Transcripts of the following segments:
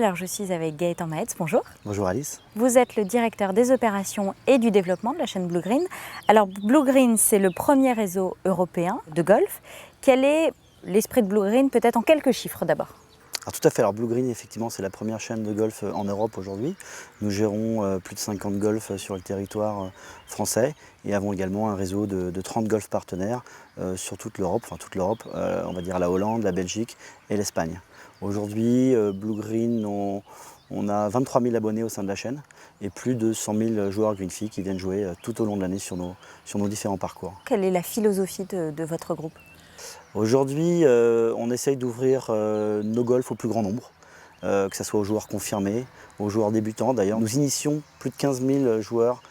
Alors je suis avec Gaëtan Maetz, bonjour. Bonjour Alice. Vous êtes le directeur des opérations et du développement de la chaîne Blue Green. Alors Blue Green, c'est le premier réseau européen de golf. Quel est l'esprit de Blue Green, peut-être en quelques chiffres d'abord? Alors tout à fait, alors Blue Green effectivement c'est la première chaîne de golf en Europe aujourd'hui. Nous gérons plus de 50 golfs sur le territoire français et avons également un réseau de 30 golf partenaires sur toute l'Europe, on va dire la Hollande, la Belgique et l'Espagne. Aujourd'hui, Blue Green, on a 23 000 abonnés au sein de la chaîne et plus de 100 000 joueurs Greenfee qui viennent jouer tout au long de l'année sur nos différents parcours. Quelle est la philosophie de votre groupe? Aujourd'hui, on essaye d'ouvrir nos golfs au plus grand nombre, que ce soit aux joueurs confirmés, aux joueurs débutants. D'ailleurs, nous initions plus de 15 000 joueurs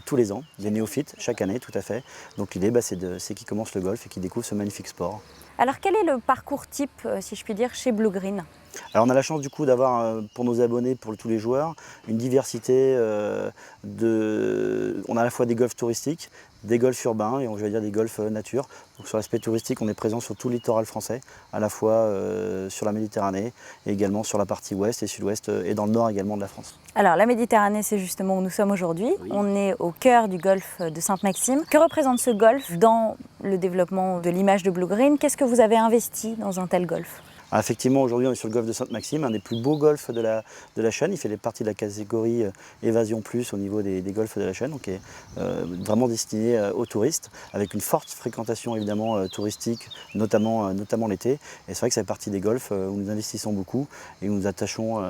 tous les ans, des néophytes, chaque année, tout à fait. Donc l'idée, c'est qu'ils commencent le golf et qu'ils découvrent ce magnifique sport. Alors quel est le parcours type, si je puis dire, chez Blue Green? Alors on a la chance du coup d'avoir pour nos abonnés, pour tous les joueurs, une diversité on a à la fois des golfs touristiques, des golfs urbains et on va dire des golfs nature. Donc sur l'aspect touristique, on est présent sur tout le littoral français, à la fois sur la Méditerranée et également sur la partie ouest et sud-ouest et dans le nord également de la France. Alors la Méditerranée, c'est justement où nous sommes aujourd'hui. Oui. On est au cœur du golfe de Sainte-Maxime. Que représente ce golfe dans le développement de l'image de Blue Green? Qu'est-ce que vous avez investi dans un tel golfe? Alors effectivement, aujourd'hui, on est sur le golfe de Sainte-Maxime, un des plus beaux golfs de la chaîne. Il fait partie de la catégorie Évasion Plus au niveau des golfs de la chaîne, donc est vraiment destiné aux touristes, avec une forte fréquentation évidemment touristique, notamment l'été. Et c'est vrai que ça fait partie des golfs où nous investissons beaucoup et où nous attachons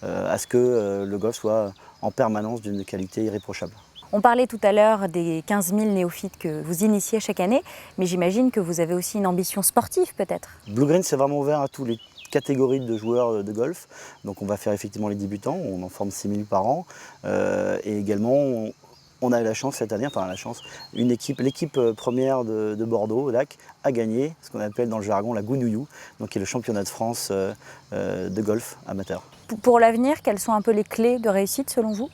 à ce que le golf soit en permanence d'une qualité irréprochable. On parlait tout à l'heure des 15 000 néophytes que vous initiez chaque année, mais j'imagine que vous avez aussi une ambition sportive peut-être? Blue Green s'est vraiment ouvert à toutes les catégories de joueurs de golf. Donc on va faire effectivement les débutants, on en forme 6 000 par an. Et également, on a eu la chance cette année, l'équipe première de Bordeaux, au Lac, a gagné ce qu'on appelle dans le jargon la Gounouillou, donc qui est le championnat de France de golf amateur. Pour l'avenir, quelles sont un peu les clés de réussite selon vous?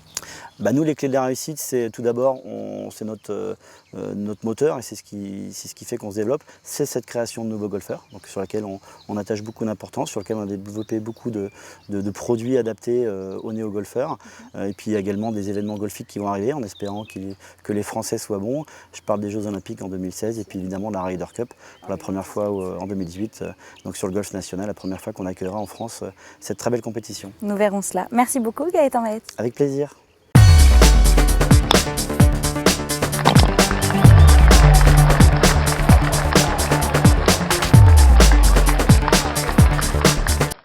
Nous, les clés de la réussite, c'est tout d'abord, c'est notre moteur et c'est ce qui fait qu'on se développe, c'est cette création de nouveaux golfeurs, donc sur laquelle on attache beaucoup d'importance, sur laquelle on a développé beaucoup de produits adaptés aux néo-golfeurs. Et puis il y a également des événements golfiques qui vont arriver en espérant que les Français soient bons. Je parle des Jeux Olympiques en 2016 et puis évidemment la Ryder Cup pour la première fois en 2018, donc sur le golf national, la première fois qu'on accueillera en France cette très belle compétition. Nous verrons cela. Merci beaucoup Gaëtan Maetz. Avec plaisir.